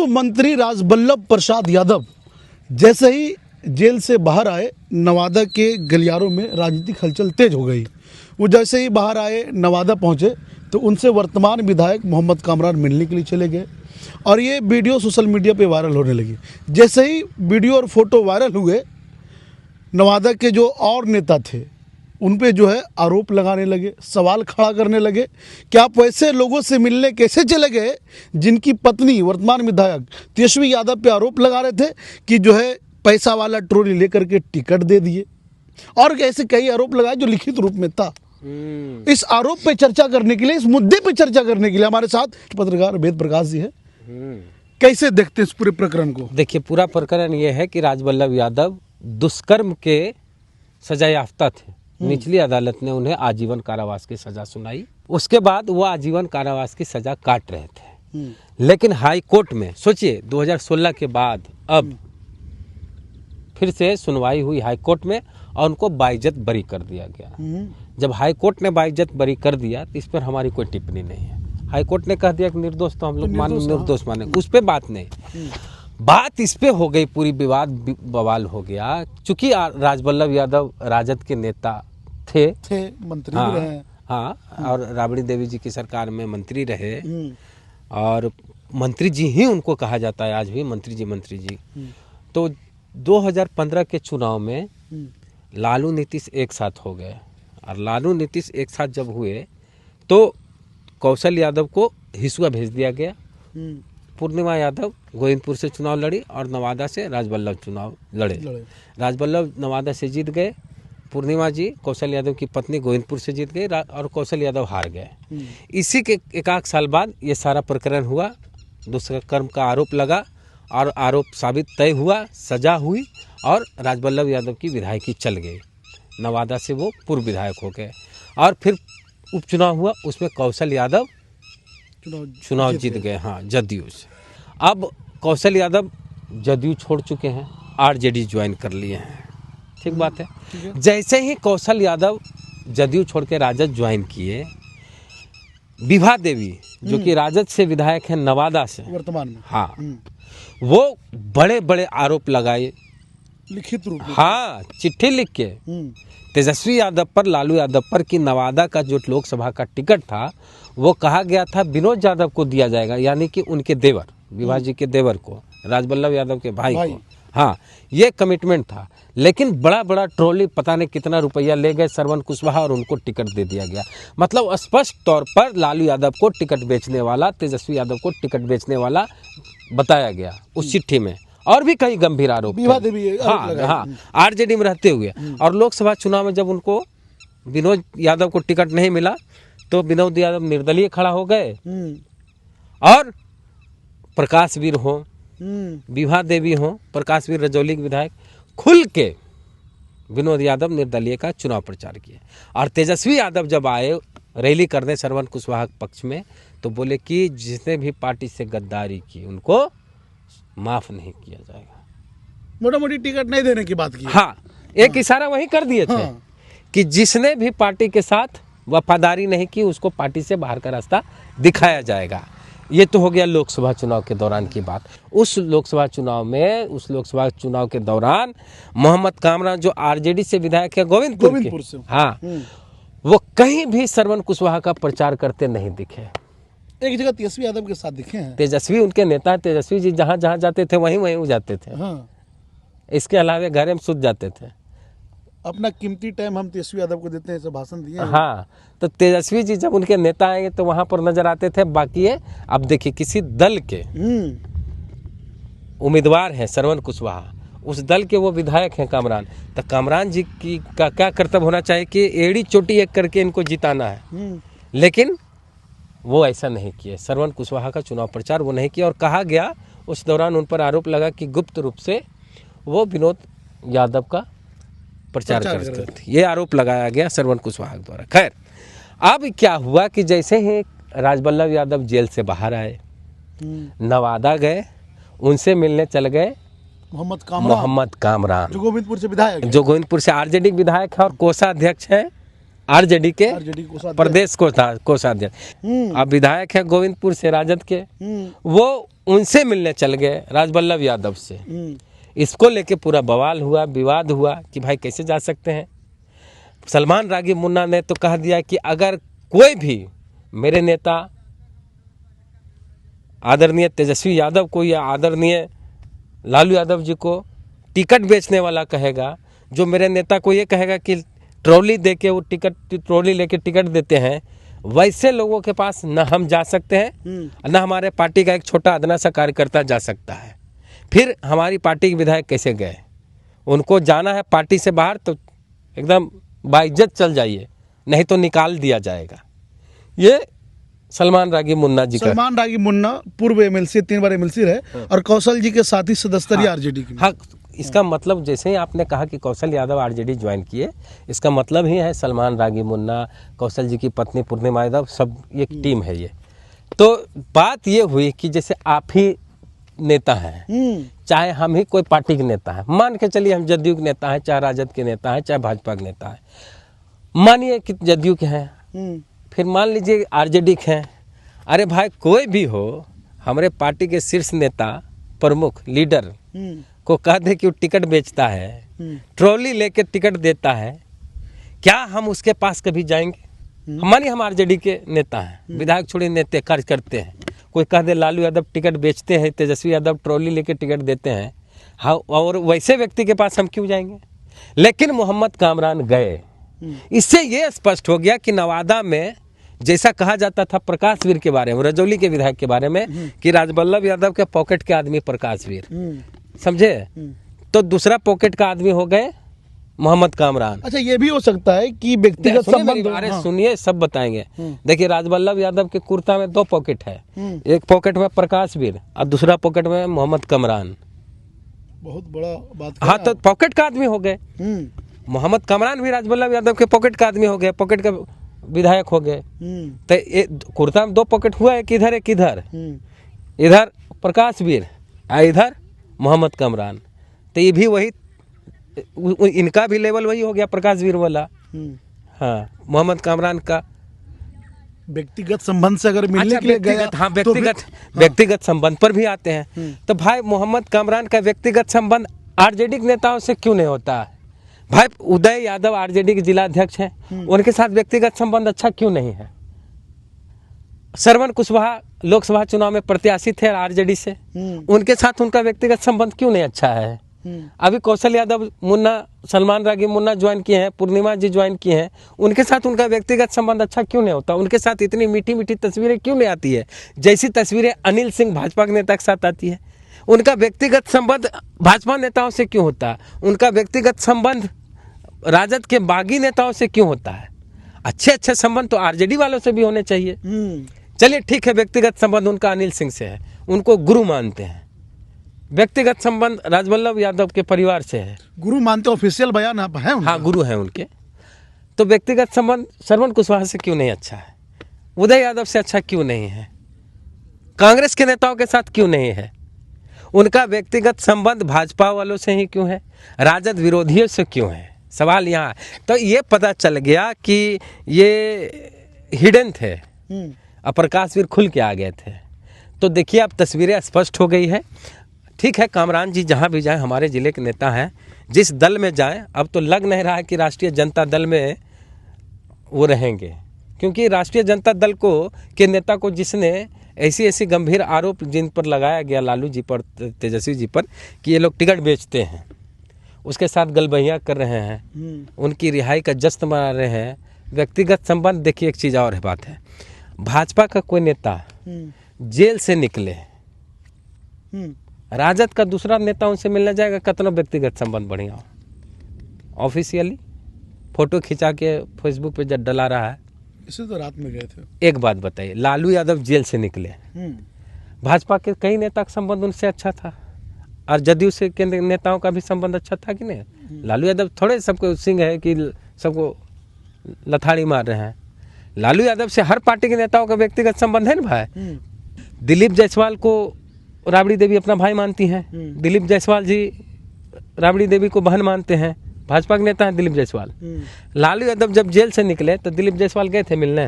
पूर्व मंत्री राजबल्लभ प्रसाद यादव जैसे ही जेल से बाहर आए, नवादा के गलियारों में राजनीतिक हलचल तेज हो गई। वो जैसे ही बाहर आए, नवादा पहुंचे तो उनसे वर्तमान विधायक मोहम्मद कामरान मिलने के लिए चले गए और ये वीडियो सोशल मीडिया पे वायरल होने लगी। जैसे ही वीडियो और फोटो वायरल हुए, नवादा के जो और नेता थे उन पे जो है आरोप लगाने लगे, सवाल खड़ा करने लगे कि आप वैसे लोगों से मिलने कैसे चले गए जिनकी पत्नी वर्तमान विधायक तेजस्वी यादव पे आरोप लगा रहे थे कि जो है पैसा वाला ट्रॉली लेकर के टिकट दे दिए, और ऐसे कई आरोप लगाए जो लिखित रूप में था। इस आरोप पे चर्चा करने के लिए, इस मुद्दे पे चर्चा करने के लिए हमारे साथ पत्रकार वेद प्रकाश जी है। कैसे देखते हैं इस पूरे प्रकरण को? देखिए, पूरा प्रकरण ये है कि राजबल्लभ यादव दुष्कर्म के सजा याफ्ता थे। निचली अदालत ने उन्हें आजीवन कारावास की सजा सुनाई। उसके बाद वो आजीवन कारावास की सजा काट रहे थे, लेकिन हाई कोर्ट में, सोचिए 2016 के बाद अब फिर से सुनवाई हुई हाई कोर्ट में और उनको बाइज्जत बरी कर दिया गया। जब हाई कोर्ट ने बाइज्जत बरी कर दिया तो इस पर हमारी कोई टिप्पणी नहीं है। हाई कोर्ट ने कह दिया कि निर्दोष, तो हम लोग निर्दोष माने, उस पर बात नहीं। बात इस पे हो गई, पूरी विवाद बवाल हो गया। चूंकि राजबल्लभ यादव राजद के नेता थे मंत्री भी रहे। हाँ, और राबड़ी देवी जी की सरकार में मंत्री रहे और मंत्री जी ही उनको कहा जाता है आज भी, मंत्री जी। तो 2015 के चुनाव में लालू नीतीश एक साथ हो गए, और लालू नीतीश एक साथ जब हुए तो कौशल यादव को हिसुआ भेज दिया गया। पूर्णिमा यादव गोविंदपुर से चुनाव लड़ी और नवादा से राजबल्लभ चुनाव लड़े। राजबल्लभ नवादा से जीत गए, पूर्णिमा जी कौशल यादव की पत्नी गोविंदपुर से जीत गई और कौशल यादव हार गए। इसी के एक साल बाद ये सारा प्रकरण हुआ, दुष्कर्म का आरोप लगा और आरोप साबित तय हुआ, सजा हुई और राजबल्लभ यादव की विधायकी चल गई। नवादा से वो पूर्व विधायक हो गए और फिर उपचुनाव हुआ, उसमें कौशल यादव चुनाव जीत गए, हाँ, जदयू से। अब कौशल यादव जदयू छोड़ चुके हैं, आरजेडी ज्वाइन कर लिए हैं। ठीक बात है। जैसे ही कौशल यादव जदयू छोड़ के राजद ज्वाइन किए, विभा देवी जो कि राजद से विधायक है नवादा से वर्तमान में, हाँ, वो बड़े बड़े आरोप लगाए लिखित रूप में, हाँ, चिट्ठी लिख के तेजस्वी यादव पर, लालू यादव पर, कि नवादा का जो लोकसभा का टिकट था वो कहा गया था विनोद यादव को दिया जाएगा, यानी कि उनके देवर, विभा जी के देवर को, राजबल्लभ यादव के भाई को। हाँ, ये कमिटमेंट था। लेकिन बड़ा बड़ा ट्रॉली पता नहीं कितना रुपया ले गए श्रवण कुशवाहा और उनको टिकट दे दिया गया। मतलब स्पष्ट तौर पर लालू यादव को टिकट बेचने वाला, तेजस्वी यादव को टिकट बेचने वाला बताया गया उस चिट्ठी में। और भी कई गंभीर आरोप, हाँ, आरजेडी में रहते हुए। और लोकसभा चुनाव में जब उनको विनोद यादव को टिकट नहीं मिला तो विनोद यादव निर्दलीय खड़ा हो गए और प्रकाश वीर हो, विभा देवी हो, प्रकाश वीर रजौली के विधायक, खुल के विनोद यादव निर्दलीय का चुनाव प्रचार किया। और तेजस्वी यादव जब आए रैली करने श्रवण कुशवाहा पक्ष में, तो बोले कि जिसने भी पार्टी से गद्दारी की उनको माफ नहीं किया जाएगा। मोटा मोटी टिकट नहीं देने की बात की। हाँ, एक इशारा वही कर दिए थे कि जिसने भी पार्टी के साथ वफादारी नहीं की उसको पार्टी से बाहर का रास्ता दिखाया जाएगा। ये तो हो गया लोकसभा चुनाव के दौरान की बात। उस लोकसभा चुनाव के दौरान मोहम्मद कामरान जो आरजेडी से विधायक है गोविंदपुर से, हाँ, वो कहीं भी श्रवण कुशवाहा का प्रचार करते नहीं दिखे। एक जगह तेजस्वी यादव के साथ दिखे हैं। तेजस्वी उनके नेता, तेजस्वी जी जहाँ जहाँ जाते थे वहीं वो जाते थे। हाँ। इसके अलावा घर में सुध जाते थे। अपना कीमती टाइम हम तेजस्वी यादव को देते हैं, ऐसे भाषण दिए। हाँ, तो तेजस्वी जी जब उनके नेता आएंगे तो वहां पर नजर आते थे। बाकी है, अब देखिए किसी दल के उम्मीदवार हैं श्रवण कुशवाहा, उस दल के वो विधायक हैं कामरान, तो कामरान जी की का क्या कर्तव्य होना चाहिए कि एड़ी चोटी एक करके इनको जिताना है। लेकिन वो ऐसा नहीं किए। श्रवण कुशवाहा का चुनाव प्रचार वो नहीं किया और कहा गया उस दौरान उन पर आरोप लगा कि गुप्त रूप से वो विनोद यादव का प्रचार करते थे। ये आरोप लगाया गया श्रवण कुशवाहा द्वारा। खैर, अब क्या हुआ कि जैसे ही राजबल्लभ यादव जेल से बाहर आए, नवादा गए, उनसे मिलने चल गए मोहम्मद कामरान जो गोविंदपुर से विधायक है, जो गोविंदपुर से आरजेडी विधायक है और कोषाध्यक्ष है आरजेडी के प्रदेश कोषाध्यक्ष। अब विधायक है गोविंदपुर से राजद के। वो उनसे मिलने चल गए राजबल्लभ यादव से। इसको लेके पूरा बवाल हुआ, विवाद हुआ कि भाई कैसे जा सकते हैं। सलमान रागी मुन्ना ने तो कह दिया कि अगर कोई भी मेरे नेता आदरणीय तेजस्वी यादव को या आदरणीय लालू यादव जी को टिकट बेचने वाला कहेगा, जो मेरे नेता को ये कहेगा कि ट्रॉली दे के वो ट्रॉली लेके टिकट देते हैं, वैसे लोगों के पास न हम जा सकते हैं न हमारे पार्टी का एक छोटा अदना सा कार्यकर्ता जा सकता है। फिर हमारी पार्टी के विधायक कैसे गए? उनको जाना है पार्टी से बाहर तो एकदम बाइज्जत चल जाइए, नहीं तो निकाल दिया जाएगा। ये सलमान रागी मुन्ना जी का। सलमान रागी मुन्ना पूर्व एमएलसी, 3 बार एमएलसी रहे और कौशल जी के साथी सदस्य रही आरजेडी की। हाँ, इसका मतलब जैसे ही आपने कहा कि कौशल यादव आरजेडी ज्वाइन किए, इसका मतलब ही है सलमान रागी मुन्ना, कौशल जी की पत्नी पूर्णिमा यादव, सब एक टीम है ये। तो बात ये हुई कि जैसे आप ही नेता हैं, चाहे हम ही कोई पार्टी के नेता हैं, मान के चलिए हम जदयू के नेता हैं, चाहे राजद के नेता हैं, चाहे भाजपा के नेता हैं, मानिए कि जदयू के हैं, फिर मान लीजिए आरजेडी के हैं। अरे भाई कोई भी हो, हमारे पार्टी के शीर्ष नेता, प्रमुख लीडर को कह दे कि वो टिकट बेचता है, ट्रॉली लेके टिकट देता है, क्या हम उसके पास कभी जाएंगे? मानिए हम आरजेडी के नेता हैं, विधायक छोड़े नेता कार्य करते हैं, कोई कह दे लालू यादव टिकट बेचते हैं, तेजस्वी यादव ट्रॉली लेके टिकट देते हैं, हाँ, और वैसे व्यक्ति के पास हम क्यों जाएंगे? लेकिन मोहम्मद कामरान गए। इससे ये स्पष्ट हो गया कि नवादा में जैसा कहा जाता था प्रकाश वीर के बारे में, रजौली के विधायक के बारे में, कि राजबल्लभ यादव के पॉकेट के आदमी प्रकाश वीर, समझे, तो दूसरा पॉकेट का आदमी हो गए मोहम्मद कामरान। अच्छा, ये भी हो सकता है कि व्यक्तिगत संबंध। अरे सुनिए, सब बताएंगे। देखिए राजबल्लभ यादव के कुर्ता में 2 पॉकेट है, एक पॉकेट में प्रकाश वीर और दूसरा पॉकेट में मोहम्मद कामरान। बहुत बड़ा बात। हाँ, तो पॉकेट का आदमी हो गए। मोहम्मद कामरान भी राजबल्लभ यादव के पॉकेट का आदमी हो गए, पॉकेट का विधायक हो गए। तो ये कुर्ता में 2 पॉकेट हुआ, एक इधर एक इधर, इधर प्रकाश वीर और इधर मोहम्मद कामरान। तो ये भी वही, इनका भी लेवल वही हो गया प्रकाश वीर वाला। हाँ, मोहम्मद कामरान का व्यक्तिगत संबंध से अगर मिलने के लिए गया, हाँ, व्यक्तिगत संबंध पर भी आते हैं। तो भाई मोहम्मद कामरान का व्यक्तिगत संबंध आरजेडी के नेताओं से क्यों नहीं होता? भाई उदय यादव आरजेडी के जिला अध्यक्ष हैं, उनके साथ व्यक्तिगत संबंध अच्छा क्यों नहीं है? श्रवण कुशवाहा लोकसभा चुनाव में प्रत्याशी थे आरजेडी से, उनके साथ उनका व्यक्तिगत संबंध क्यों नहीं अच्छा है? अभी कौशल यादव मुन्ना, सलमान रागी मुन्ना ज्वाइन किए हैं, पूर्णिमा जी ज्वाइन किए हैं, उनके साथ उनका व्यक्तिगत संबंध अच्छा क्यों नहीं होता? उनके साथ इतनी मीठी मीठी तस्वीरें क्यों नहीं आती है, जैसी तस्वीरें अनिल सिंह भाजपा के नेता के साथ आती है? उनका व्यक्तिगत संबंध भाजपा नेताओं से क्यों होता है? उनका व्यक्तिगत संबंध राजद के बागी नेताओं से क्यों होता है? अच्छे अच्छे संबंध तो आरजेडी वालों से भी होने चाहिए। चलिए ठीक है, व्यक्तिगत संबंध उनका अनिल सिंह से है, उनको गुरु मानते हैं। व्यक्तिगत संबंध राजबल्लभ यादव के परिवार से है, गुरु मानते, ऑफिशियल बयान आप है उनका। हाँ, गुरु हैं उनके। तो व्यक्तिगत संबंध श्रवण कुशवाहा से क्यों नहीं अच्छा है? उदय यादव से अच्छा क्यों नहीं है? कांग्रेस के नेताओं के साथ क्यों नहीं है? उनका व्यक्तिगत संबंध भाजपा वालों से ही क्यों है, राजद विरोधियों से क्यों है? सवाल यहाँ। तो ये पता चल गया कि ये हिडन थे और प्रकाश वीर खुल के आ गए थे। तो देखिए अब तस्वीरें स्पष्ट हो गई है। ठीक है, कामरान जी जहाँ भी जाएं, हमारे ज़िले के नेता हैं, जिस दल में जाएं, अब तो लग नहीं रहा है कि राष्ट्रीय जनता दल में वो रहेंगे, क्योंकि राष्ट्रीय जनता दल को के नेता को जिसने ऐसी गंभीर आरोप जिन पर लगाया गया, लालू जी पर, तेजस्वी जी पर, कि ये लोग टिकट बेचते हैं, उसके साथ गलबहियाँ कर रहे हैं, उनकी रिहाई का जश्न मना रहे हैं। व्यक्तिगत संबंध, देखिए एक चीज़ और है, बात है, भाजपा का कोई नेता जेल से निकले, राजद का दूसरा नेता उनसे मिलने जाएगा, कितना व्यक्तिगत संबंध बढ़िया हो, ऑफिशियली फोटो खिंचा के फेसबुक पे जब डला रहा है। इसे तो रात में गए थे। एक बात बताइए, लालू यादव जेल से निकले, भाजपा के कई नेता का संबंध उनसे अच्छा था, और जदयू से के नेताओं का भी संबंध अच्छा था कि नहीं? लालू यादव थोड़े सबको सिंह है कि सबको लथाड़ी मार रहे हैं। लालू यादव से हर पार्टी के नेताओं का व्यक्तिगत संबंध है ना भाई। दिलीप जायसवाल को राबड़ी देवी अपना भाई मानती हैं, दिलीप जायसवाल जी राबड़ी देवी को बहन मानते हैं, भाजपा के नेता हैं दिलीप जायसवाल। लालू यादव जब जेल से निकले तो दिलीप जायसवाल गए थे मिलने,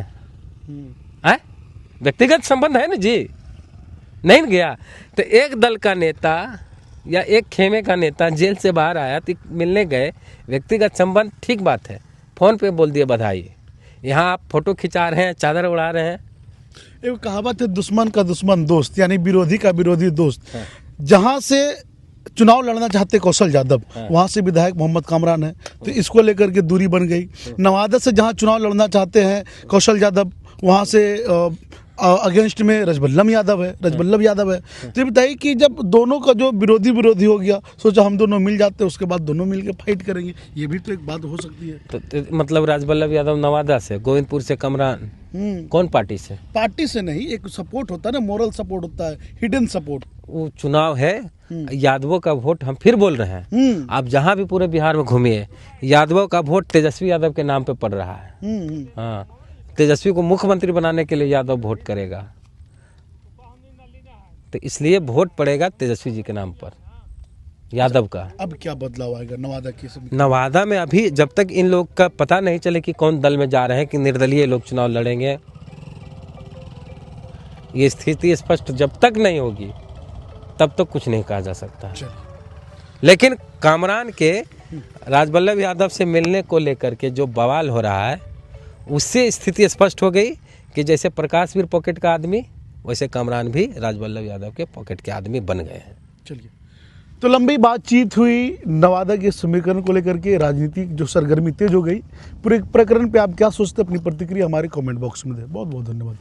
व्यक्तिगत संबंध है ना जी। नहीं गया। तो एक दल का नेता या एक खेमे का नेता जेल से बाहर आया तो मिलने गए, व्यक्तिगत संबंध ठीक बात है, फ़ोन पे बोल दिए बधाई। यहाँ आप फोटो खिंचा रहे हैं, चादर उड़ा रहे हैं। एक कहावत है, दुश्मन का दुश्मन दोस्त, यानी विरोधी का विरोधी दोस्त। जहाँ से चुनाव लड़ना चाहते कौशल यादव, वहाँ से विधायक मोहम्मद कामरान है, तो इसको लेकर के दूरी बन गई। नवादा से जहाँ चुनाव लड़ना चाहते हैं कौशल यादव, वहाँ से अगेंस्ट में रजबल्लभ यादव है। तो ये बताइए कि जब दोनों का जो विरोधी हो गया, सोचा हम दोनों मिल जाते हैं, उसके बाद दोनों मिल के फाइट करेंगे, ये भी तो एक बात हो सकती है। तो मतलब राजबल्लभ यादव नवादा से, गोविंदपुर से कमरान, कौन पार्टी से? पार्टी से नहीं, एक सपोर्ट होता है ना, मोरल सपोर्ट होता है, हिडन सपोर्ट। वो चुनाव है, यादवों का वोट, हम फिर बोल रहे हैं, आप जहाँ भी पूरे बिहार में घूमिए, यादवों का वोट तेजस्वी यादव के नाम पे पड़ रहा है। हाँ, तेजस्वी को मुख्यमंत्री बनाने के लिए यादव वोट करेगा, तो इसलिए वोट पड़ेगा तेजस्वी जी के नाम पर, यादव का। अब क्या बदलाव आएगा नवादा की समिति? नवादा में अभी जब तक इन लोग का पता नहीं चले कि कौन दल में जा रहे हैं, कि निर्दलीय लोग चुनाव लड़ेंगे, ये स्थिति स्पष्ट जब तक नहीं होगी तब तक कुछ नहीं कहा जा सकता। लेकिन कामरान के राजबल्लभ यादव से मिलने को लेकर के जो बवाल हो रहा है, उससे स्थिति स्पष्ट हो गई कि जैसे प्रकाश वीर पॉकेट का आदमी, वैसे कामरान भी राजबल्लभ यादव के पॉकेट के आदमी बन गए हैं। चलिए, तो लंबी बातचीत हुई नवादा के समीकरण को लेकर के, राजनीतिक जो सरगर्मी तेज हो गई। पूरे प्रकरण पे आप क्या सोचते हैं, अपनी प्रतिक्रिया हमारे कमेंट बॉक्स में दें। बहुत बहुत धन्यवाद।